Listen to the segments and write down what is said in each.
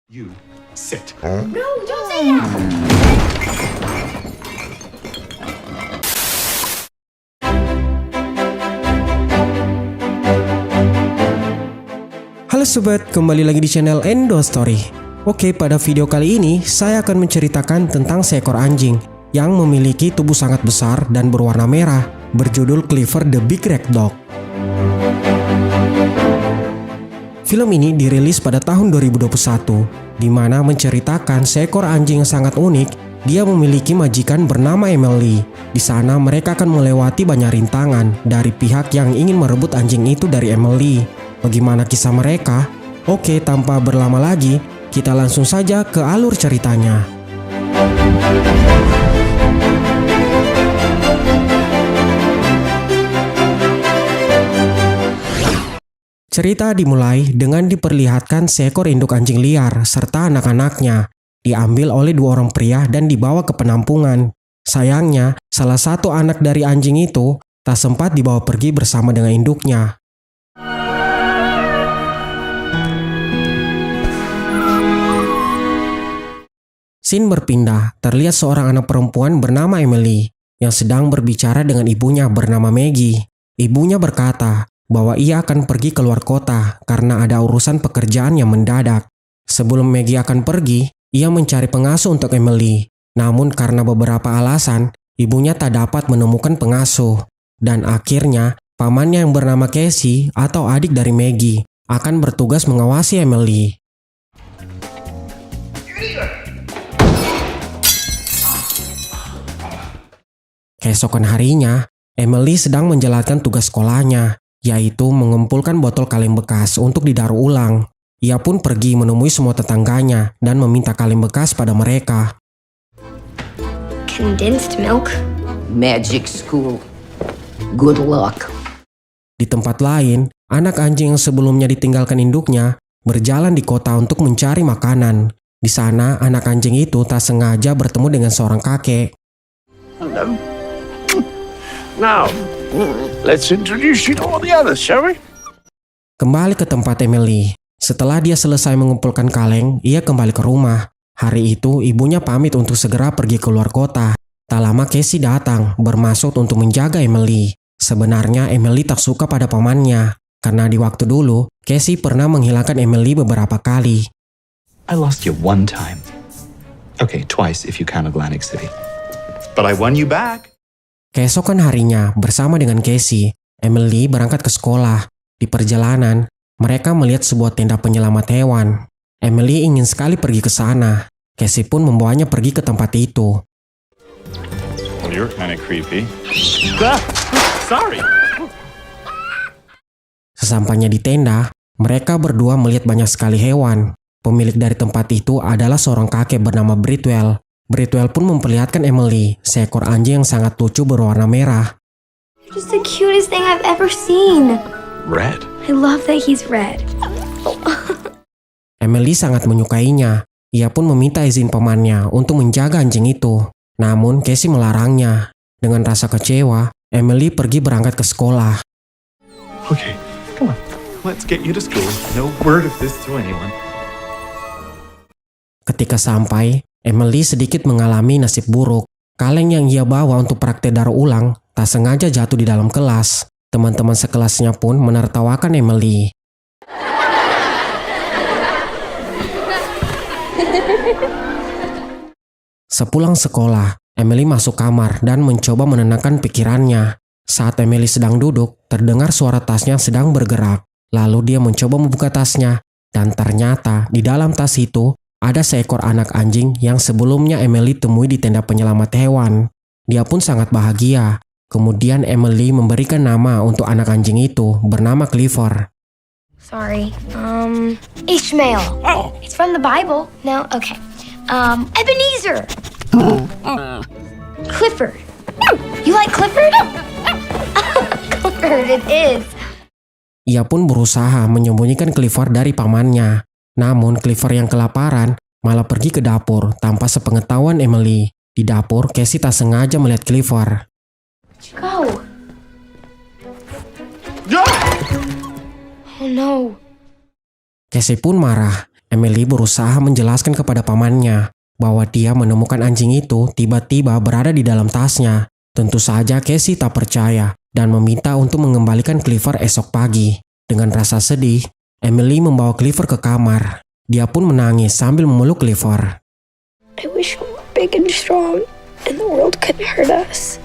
You sit. No, don't say that! Halo sobat, kembali lagi di channel Endo Story. Oke, pada video kali ini saya akan menceritakan tentang seekor anjing yang memiliki tubuh sangat besar dan berwarna merah, berjudul Clifford the Big Red Dog. Film ini dirilis pada tahun 2021, di mana menceritakan seekor anjing yang sangat unik. Dia memiliki majikan bernama Emily. Di sana mereka akan melewati banyak rintangan dari pihak yang ingin merebut anjing itu dari Emily. Bagaimana kisah mereka? Oke, tanpa berlama lagi, kita langsung saja ke alur ceritanya. Cerita dimulai dengan diperlihatkan seekor induk anjing liar serta anak-anaknya diambil oleh dua orang pria dan dibawa ke penampungan. Sayangnya, salah satu anak dari anjing itu tak sempat dibawa pergi bersama dengan induknya. Scene berpindah, terlihat seorang anak perempuan bernama Emily yang sedang berbicara dengan ibunya bernama Maggie. Ibunya berkata bahwa ia akan pergi keluar kota karena ada urusan pekerjaan yang mendadak. Sebelum Maggie akan pergi, ia mencari pengasuh untuk Emily. Namun karena beberapa alasan, ibunya tak dapat menemukan pengasuh. Dan akhirnya, pamannya yang bernama Casey atau adik dari Maggie akan bertugas mengawasi Emily. Keesokan harinya, Emily sedang menjalankan tugas sekolahnya, yaitu mengumpulkan botol kaleng bekas untuk didaur ulang. Ia pun pergi menemui semua tetangganya dan meminta kaleng bekas pada mereka. Condensed milk? Magic school. Good luck. Di tempat lain, anak anjing yang sebelumnya ditinggalkan induknya berjalan di kota untuk mencari makanan. Di sana, anak anjing itu tak sengaja bertemu dengan seorang kakek. Hello. Now, let's introduce you to all the others, shall we? Kembali ke tempat Emily. Setelah dia selesai mengumpulkan kaleng, ia kembali ke rumah. Hari itu, ibunya pamit untuk segera pergi keluar kota. Tak lama Casey datang, bermaksud untuk menjaga Emily. Sebenarnya Emily tak suka pada pamannya, karena di waktu dulu, Casey pernah menghilangkan Emily beberapa kali. I lost you one time. Okay, twice if you count Atlantic City. But I won you back. Keesokan harinya, bersama dengan Casey, Emily berangkat ke sekolah. Di perjalanan, mereka melihat sebuah tenda penyelamat hewan. Emily ingin sekali pergi ke sana. Casey pun membawanya pergi ke tempat itu. Well, you're kind of creepy. Sorry. Sesampainya di tenda, mereka berdua melihat banyak sekali hewan. Pemilik dari tempat itu adalah seorang kakek bernama Britwell. Britwell pun memperlihatkan Emily, seekor anjing yang sangat lucu berwarna merah. Just the cutest thing I've ever seen. Red. I love that he's red. Emily sangat menyukainya. Ia pun meminta izin pamannya untuk menjaga anjing itu. Namun Casey melarangnya. Dengan rasa kecewa, Emily pergi berangkat ke sekolah. Okay, come on. Let's get you to school. No word of this to anyone. Ketika sampai, Emily sedikit mengalami nasib buruk. Kaleng yang ia bawa untuk praktek daur ulang tak sengaja jatuh di dalam kelas. Teman-teman sekelasnya pun menertawakan Emily. Sepulang sekolah, Emily masuk kamar dan mencoba menenangkan pikirannya. Saat Emily sedang duduk, terdengar suara tasnya sedang bergerak. Lalu dia mencoba membuka tasnya, dan ternyata di dalam tas itu ada seekor anak anjing yang sebelumnya Emily temui di tenda penyelamat hewan. Dia pun sangat bahagia. Kemudian Emily memberikan nama untuk anak anjing itu bernama Clifford. Sorry. Ishmael. Oh. It's from the Bible. No? Okay. Ebenezer. Clifford. You like Clifford? Clifford, it is. Ia pun berusaha menyembunyikan Clifford dari pamannya. Namun Clifford yang kelaparan malah pergi ke dapur tanpa sepengetahuan Emily. Di dapur, Casey tak sengaja melihat Clifford. Go. Oh no. Casey pun marah. Emily berusaha menjelaskan kepada pamannya bahwa dia menemukan anjing itu tiba-tiba berada di dalam tasnya. Tentu saja Casey tak percaya dan meminta untuk mengembalikan Clifford esok pagi. Dengan rasa sedih, Emily membawa Clifford ke kamar. Dia pun menangis sambil memeluk Clifford. I wish we were big and strong and the world couldn't hurt us.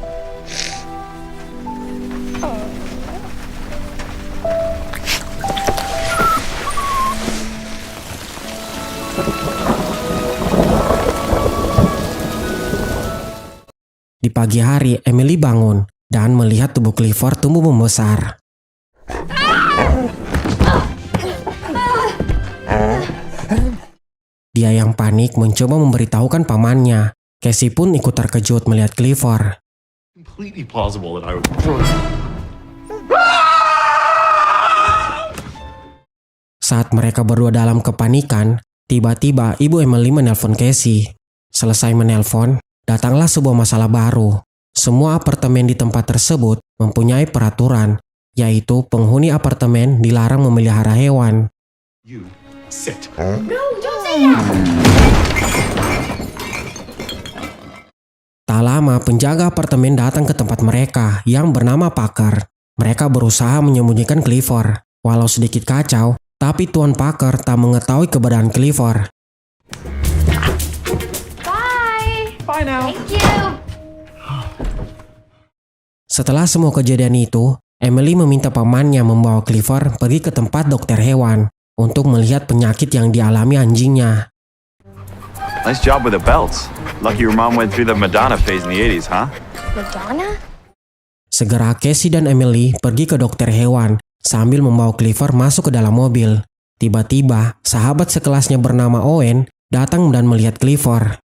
Di pagi hari, Emily bangun dan melihat tubuh Clifford tumbuh membesar. Dia yang panik mencoba memberitahukan pamannya. Casey pun ikut terkejut melihat Clifford. Completely plausible that I would. Saat mereka berdua dalam kepanikan, tiba-tiba ibu Emily menelpon Casey. Selesai menelpon, datanglah sebuah masalah baru. Semua apartemen di tempat tersebut mempunyai peraturan, yaitu penghuni apartemen dilarang memelihara hewan. You sit. Tak lama, penjaga apartemen datang ke tempat mereka yang bernama Parker. Mereka berusaha menyembunyikan Clifford. Walau sedikit kacau, tapi Tuan Parker tak mengetahui keberadaan Clifford. Bye now. Thank you. Setelah semua kejadian itu, Emily meminta pamannya membawa Clifford pergi ke tempat dokter hewan untuk melihat penyakit yang dialami anjingnya. Nice job with the belts. Lucky your mom went through the Madonna phase in the 80s, huh? Madonna? Segera Casey dan Emily pergi ke dokter hewan sambil membawa Clifford masuk ke dalam mobil. Tiba-tiba, sahabat sekelasnya bernama Owen datang dan melihat Clifford.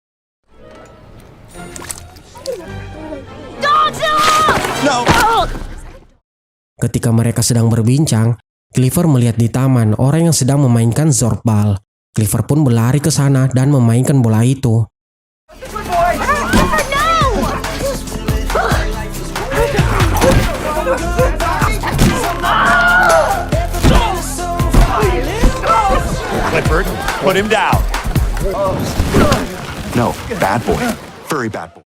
Ketika mereka sedang berbincang, Clifford melihat di taman orang yang sedang memainkan zorbball. Clifford pun berlari ke sana dan memainkan bola itu. Clifford, put him down. No, bad boy. Very bad boy.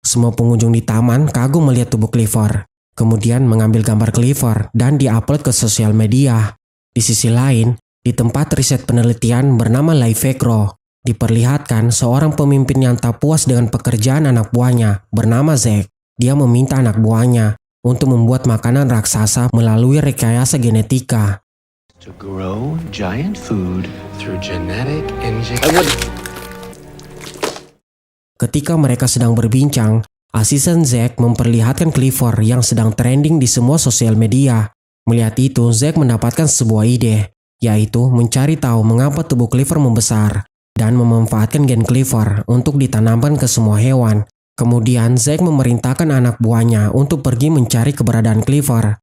Semua pengunjung di taman kagum melihat tubuh Clifford. Kemudian mengambil gambar Clifford dan diupload ke sosial media. Di sisi lain, di tempat riset penelitian bernama Lifecro, diperlihatkan seorang pemimpin yang tak puas dengan pekerjaan anak buahnya bernama Zack. Dia meminta anak buahnya untuk membuat makanan raksasa melalui rekayasa genetika. To grow giant food through genetic engineering. Ketika mereka sedang berbincang, asisten Zack memperlihatkan Clifford yang sedang trending di semua sosial media. Melihat itu, Zack mendapatkan sebuah ide, yaitu mencari tahu mengapa tubuh Clifford membesar dan memanfaatkan gen Clifford untuk ditanamkan ke semua hewan. Kemudian Zack memerintahkan anak buahnya untuk pergi mencari keberadaan Clifford.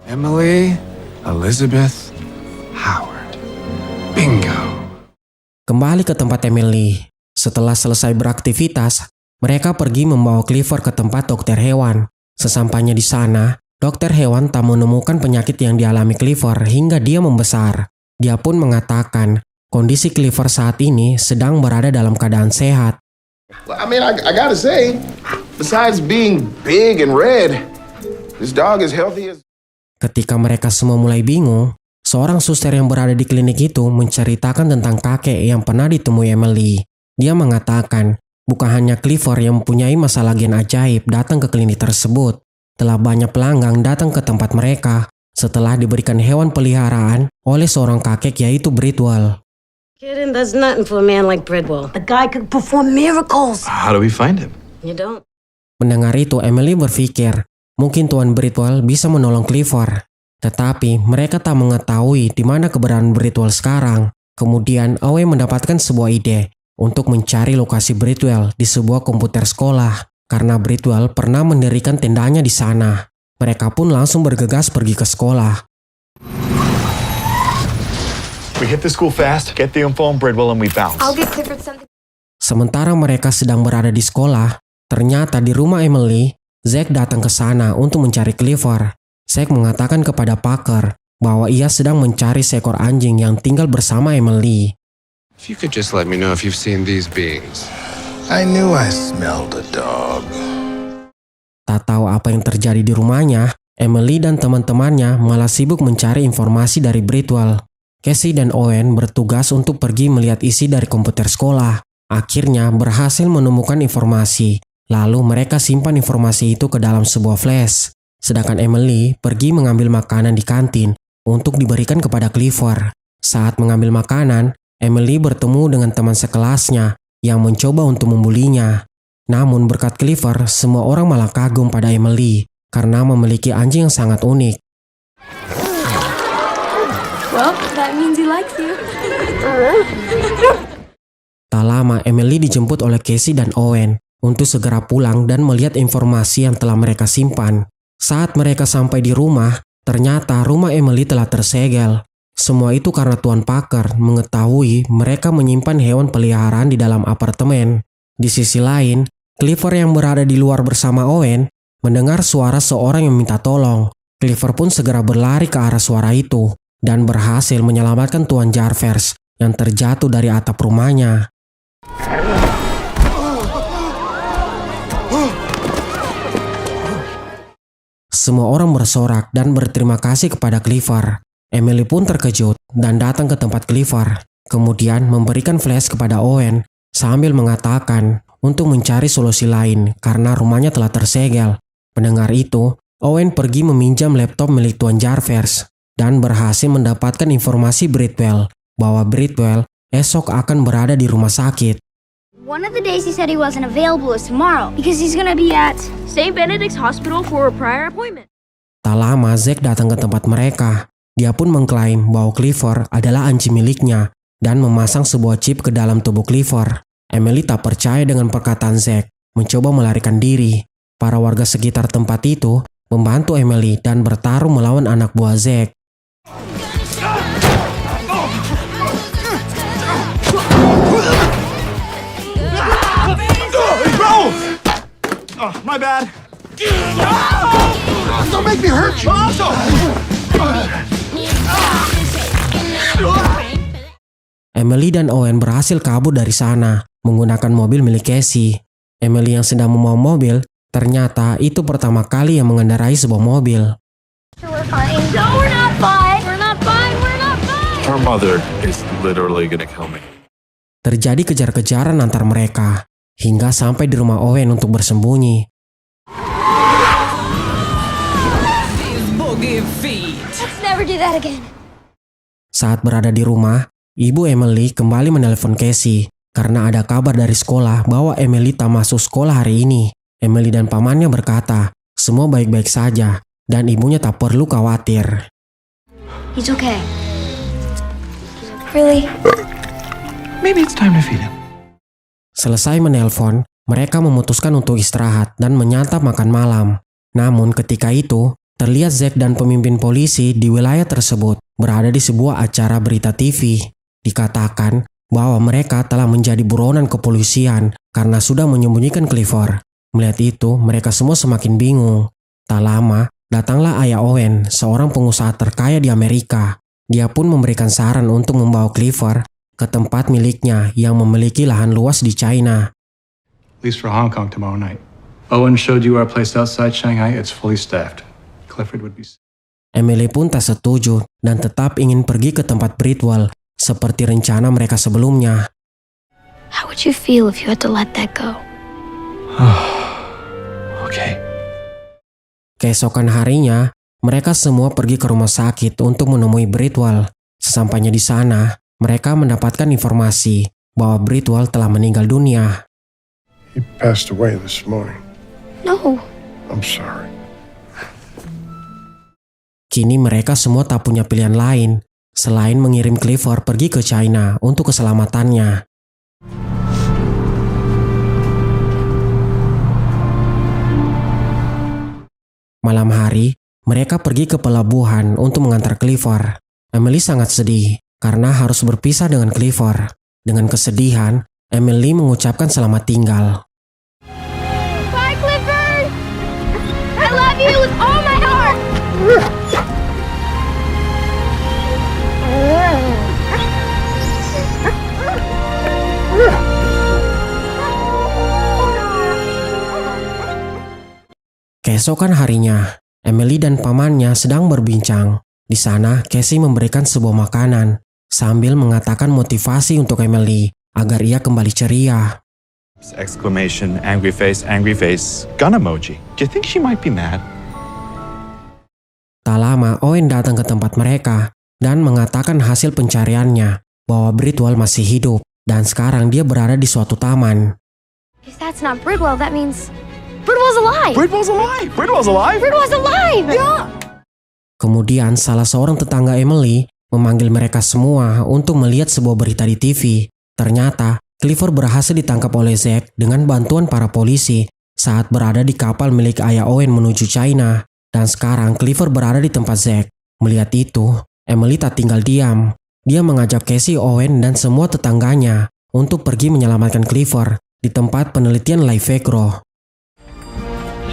Emily Elizabeth Howard. Bingo. Kembali ke tempat Emily. Setelah selesai beraktivitas, mereka pergi membawa Clifford ke tempat dokter hewan. Sesampainya di sana, dokter hewan tak menemukan penyakit yang dialami Clifford hingga dia membesar. Dia pun mengatakan kondisi Clifford saat ini sedang berada dalam keadaan sehat. I mean, I gotta say, besides being big and red, this dog is healthy as... Ketika mereka semua mulai bingung, seorang suster yang berada di klinik itu menceritakan tentang kakek yang pernah ditemui Emily. Dia mengatakan, bukan hanya Clifford yang mempunyai masalah gen ajaib datang ke klinik tersebut. Telah banyak pelanggan datang ke tempat mereka setelah diberikan hewan peliharaan oleh seorang kakek yaitu Bridwell. Kidding, that's nothing for a man like Bridwell. The guy could perform miracles. How do we find him? You don't? Mendengar itu, Emily berpikir, mungkin Tuan Bridwell bisa menolong Clifford. Tetapi mereka tak mengetahui di mana keberadaan Bridwell sekarang. Kemudian Owen mendapatkan sebuah ide untuk mencari lokasi Bridwell di sebuah komputer sekolah, karena Bridwell pernah mendirikan tendanya di sana. Mereka pun langsung bergegas pergi ke sekolah. We hit the school fast, get the info on Bridwell, and we bounce. I'll get Clifford something. Sementara mereka sedang berada di sekolah, ternyata di rumah Emily, Zack datang ke sana untuk mencari Clifford. Zack mengatakan kepada Parker bahwa ia sedang mencari seekor anjing yang tinggal bersama Emily. If you could just let me know if you've seen these beings. I knew I smelled a dog. Tak tahu apa yang terjadi di rumahnya, Emily dan teman-temannya malah sibuk mencari informasi dari Bridwell. Casey dan Owen bertugas untuk pergi melihat isi dari komputer sekolah. Akhirnya berhasil menemukan informasi, lalu mereka simpan informasi itu ke dalam sebuah flash. Sedangkan Emily pergi mengambil makanan di kantin untuk diberikan kepada Clifford. Saat mengambil makanan, Emily bertemu dengan teman sekelasnya yang mencoba untuk membulinya. Namun berkat Clifford, semua orang malah kagum pada Emily karena memiliki anjing yang sangat unik. Well, that means he likes you. Tak lama Emily dijemput oleh Casey dan Owen untuk segera pulang dan melihat informasi yang telah mereka simpan. Saat mereka sampai di rumah, ternyata rumah Emily telah tersegel. Semua itu karena Tuan Parker mengetahui mereka menyimpan hewan peliharaan di dalam apartemen. Di sisi lain, Clifford yang berada di luar bersama Owen mendengar suara seorang yang minta tolong. Clifford pun segera berlari ke arah suara itu dan berhasil menyelamatkan Tuan Jarvers yang terjatuh dari atap rumahnya. Semua orang bersorak dan berterima kasih kepada Clifford. Emily pun terkejut dan datang ke tempat Clifford. Kemudian memberikan flash kepada Owen sambil mengatakan untuk mencari solusi lain karena rumahnya telah tersegel. Mendengar itu, Owen pergi meminjam laptop milik Tuan Jarvers dan berhasil mendapatkan informasi Bridwell bahwa Bridwell esok akan berada di rumah sakit. One of the days he said he wasn't available is tomorrow because he's gonna be at St. Benedict's Hospital for a prior appointment. Tak lama Zack datang ke tempat mereka. Dia pun mengklaim bahwa Clifford adalah anjing miliknya dan memasang sebuah chip ke dalam tubuh Clifford. Emily tak percaya dengan perkataan Zack, mencoba melarikan diri. Para warga sekitar tempat itu membantu Emily dan bertarung melawan anak buah Zack. Oh, my bad. Don't make me hurt you. Emily dan Owen berhasil kabur dari sana menggunakan mobil milik Casey. Emily yang sedang membawa mobil, ternyata itu pertama kali yang mengendarai sebuah mobil. We're fine. No, we're not fine. We're not fine. We're not fine. Her mother is literally gonna kill me. Terjadi kejar-kejaran antar mereka, hingga sampai di rumah Owen untuk bersembunyi. Let's never do that again. Saat berada di rumah, ibu Emily kembali menelpon Casey karena ada kabar dari sekolah bahwa Emily tak masuk sekolah hari ini. Emily dan pamannya berkata, semua baik-baik saja dan ibunya tak perlu khawatir. He's okay. Really? Maybe it's time to feed him. Selesai menelpon, mereka memutuskan untuk istirahat dan menyantap makan malam. Namun ketika itu, terlihat Zack dan pemimpin polisi di wilayah tersebut berada di sebuah acara berita TV. Dikatakan bahwa mereka telah menjadi buronan kepolisian karena sudah menyembunyikan Clifford. Melihat itu, mereka semua semakin bingung. Tak lama, datanglah ayah Owen, seorang pengusaha terkaya di Amerika. Dia pun memberikan saran untuk membawa Clifford ke tempat miliknya yang memiliki lahan luas di China. At least for Hong Kong tomorrow night. Owen showed you our place outside Shanghai. It's fully staffed. Clifford would be... Emily pun tak setuju dan tetap ingin pergi ke tempat Bridwell seperti rencana mereka sebelumnya. How would you feel if you had to let that go? Okay. Keesokan harinya, mereka semua pergi ke rumah sakit untuk menemui Bridwell. Sesampainya di sana, mereka mendapatkan informasi bahwa Bridwell telah meninggal dunia. He passed away this morning. No. I'm sorry. Kini mereka semua tak punya pilihan lain selain mengirim Clifford pergi ke China untuk keselamatannya. Malam hari, mereka pergi ke pelabuhan untuk mengantar Clifford. Emily sangat sedih karena harus berpisah dengan Clifford. Dengan kesedihan, Emily mengucapkan selamat tinggal. Bye, Clifford. I love you with all my heart. Keesokan harinya, Emily dan pamannya sedang berbincang. Di sana, Casey memberikan sebuah makanan sambil mengatakan motivasi untuk Emily agar ia kembali ceria. Exclamation, angry face, gun emoji. Do you think she might be mad? Tak lama, Owen datang ke tempat mereka dan mengatakan hasil pencariannya bahwa Bridwell masih hidup dan sekarang dia berada di suatu taman. If that's not Bridwell, that means Bridwell's alive! Bridwell's alive! Bridwell's alive! Bridwell's alive! Yeah! Kemudian salah seorang tetangga Emily memanggil mereka semua untuk melihat sebuah berita di TV. Ternyata Clifford berhasil ditangkap oleh Zack dengan bantuan para polisi saat berada di kapal milik ayah Owen menuju China. Dan sekarang Clifford berada di tempat Zack. Melihat itu, Emily tak tinggal diam. Dia mengajak Casey, Owen, dan semua tetangganya untuk pergi menyelamatkan Clifford di tempat penelitian Liefegro.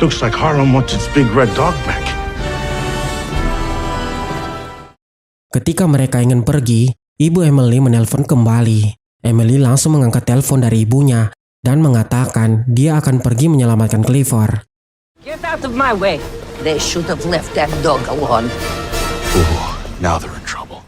Looks like Harlem wants its big red dog back. Ketika mereka ingin pergi, ibu Emily menelpon kembali. Emily langsung mengangkat telepon dari ibunya dan mengatakan dia akan pergi menyelamatkan Clifford. Get out of my way. They should have left that dog alone. Now they're in trouble.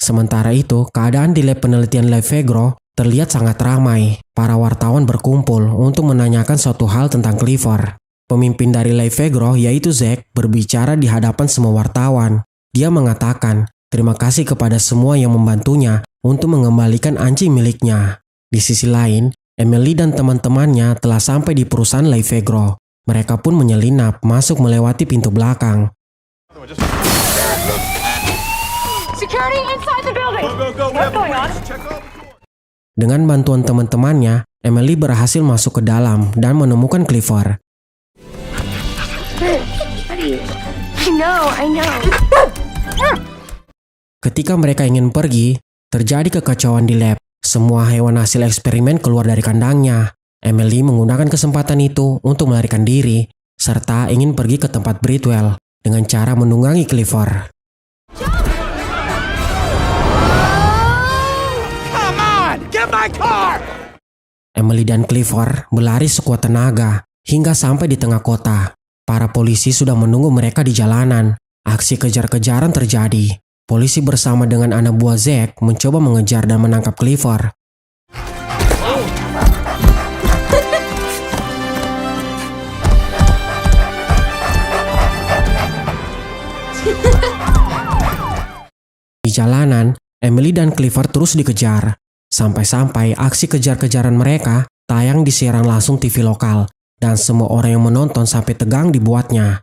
Sementara itu, keadaan di lab penelitian Liefegro terlihat sangat ramai. Para wartawan berkumpul untuk menanyakan suatu hal tentang Clifford. Pemimpin dari Liefegro, yaitu Zack, berbicara di hadapan semua wartawan. Dia mengatakan terima kasih kepada semua yang membantunya untuk mengembalikan anjing miliknya. Di sisi lain, Emily dan teman-temannya telah sampai di perusahaan Liefegro. Mereka pun menyelinap masuk melewati pintu belakang. Security inside the building! What's going on? Dengan bantuan teman-temannya, Emily berhasil masuk ke dalam dan menemukan Clifford. I know. Ketika mereka ingin pergi, terjadi kekacauan di lab. Semua hewan hasil eksperimen keluar dari kandangnya. Emily menggunakan kesempatan itu untuk melarikan diri, serta ingin pergi ke tempat Bridwell dengan cara menunggangi Clifford. Come on, get my car! Emily dan Clifford berlari sekuat tenaga hingga sampai di tengah kota. Para polisi sudah menunggu mereka di jalanan. Aksi kejar-kejaran terjadi. Polisi bersama dengan anak buah Zack mencoba mengejar dan menangkap Clifford. Di jalanan, Emily dan Clifford terus dikejar. Sampai-sampai aksi kejar-kejaran mereka tayang disiaran langsung TV lokal. Dan semua orang yang menonton sampai tegang dibuatnya.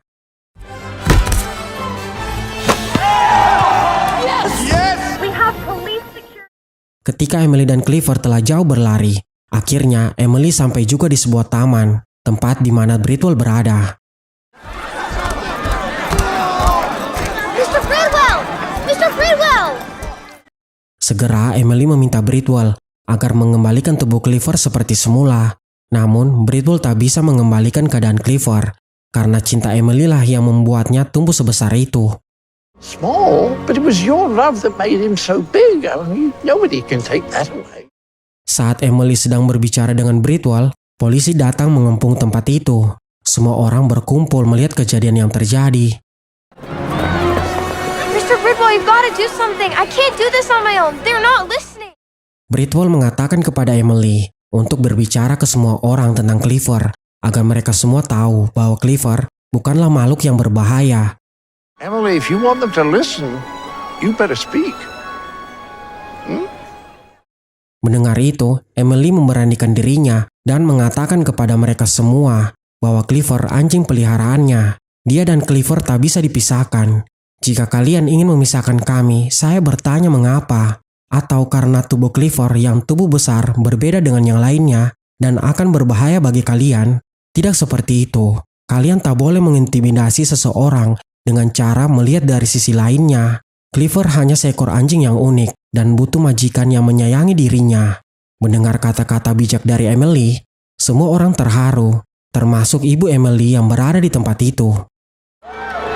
Ketika Emily dan Clifford telah jauh berlari, akhirnya Emily sampai juga di sebuah taman, tempat di mana Bridwell berada. Mr. Bridwell! Mr. Bridwell! Segera Emily meminta Bridwell agar mengembalikan tubuh Clifford seperti semula. Namun, Bridwell tak bisa mengembalikan keadaan Clifford karena cinta Emily lah yang membuatnya tumbuh sebesar itu. Small, but it was your love that made him so big. I mean, nobody can take that away. Saat Emily sedang berbicara dengan Bridwell, polisi datang mengepung tempat itu. Semua orang berkumpul melihat kejadian yang terjadi. Mr. Bridwell, you've got to do something. I can't do this on my own. They're not listening. Bridwell mengatakan kepada Emily untuk berbicara ke semua orang tentang Clifford agar mereka semua tahu bahwa Clifford bukanlah makhluk yang berbahaya. Emily, if you want them to listen, you better speak. Mendengar itu, Emily memberanikan dirinya dan mengatakan kepada mereka semua bahwa Clifford anjing peliharaannya. Dia dan Clifford tak bisa dipisahkan. Jika kalian ingin memisahkan kami, saya bertanya mengapa. Atau karena tubuh Clifford yang tubuh besar berbeda dengan yang lainnya dan akan berbahaya bagi kalian? Tidak seperti itu. Kalian tak boleh mengintimidasi seseorang dengan cara melihat dari sisi lainnya. Clifford hanya seekor anjing yang unik dan butuh majikan yang menyayangi dirinya. Mendengar kata-kata bijak dari Emily, semua orang terharu, termasuk ibu Emily yang berada di tempat itu.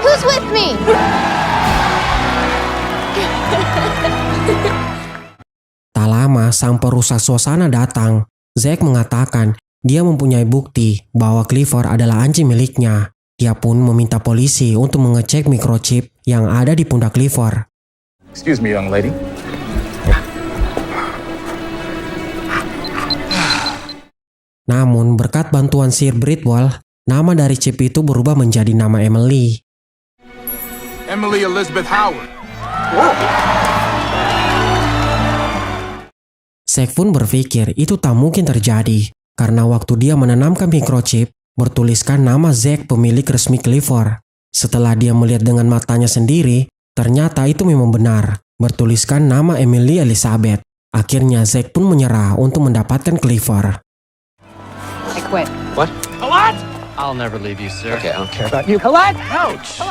Who's with me? Tak lama sang perusak suasana datang. Zack mengatakan dia mempunyai bukti bahwa Clifford adalah anjing miliknya. Dia pun meminta polisi untuk mengecek microchip yang ada di pundak Clifford. Excuse me, young lady. Namun berkat bantuan Sir Bridwell, nama dari chip itu berubah menjadi nama Emily. Emily Elizabeth Howard. Zack pun berpikir itu tak mungkin terjadi karena waktu dia menanamkan microchip bertuliskan nama Zack pemilik resmi Clifford. Setelah dia melihat dengan matanya sendiri, ternyata itu memang benar, bertuliskan nama Emily Elizabeth. Akhirnya Zack pun menyerah untuk mendapatkan Clifford. I quit. What? What? I'll never leave you, sir. Okay, I don't care about you. What? Ouch!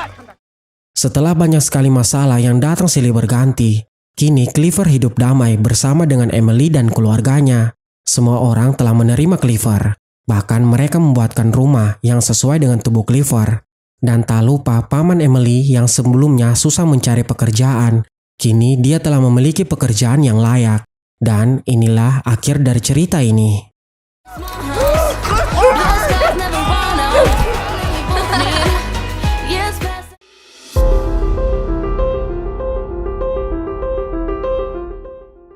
Setelah banyak sekali masalah yang datang silih berganti, kini Clifford hidup damai bersama dengan Emily dan keluarganya. Semua orang telah menerima Clifford. Bahkan mereka membuatkan rumah yang sesuai dengan tubuh Clifford. Dan tak lupa paman Emily yang sebelumnya susah mencari pekerjaan, kini dia telah memiliki pekerjaan yang layak. Dan inilah akhir dari cerita ini.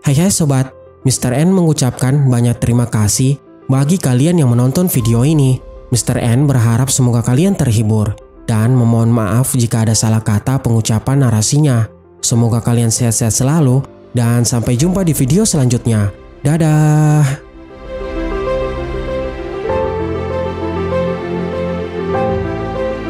Hai sobat, Mr. N mengucapkan banyak terima kasih bagi kalian yang menonton video ini. Mr. N berharap semoga kalian terhibur dan memohon maaf jika ada salah kata pengucapan narasinya. Semoga kalian sehat-sehat selalu dan sampai jumpa di video selanjutnya. Dadah!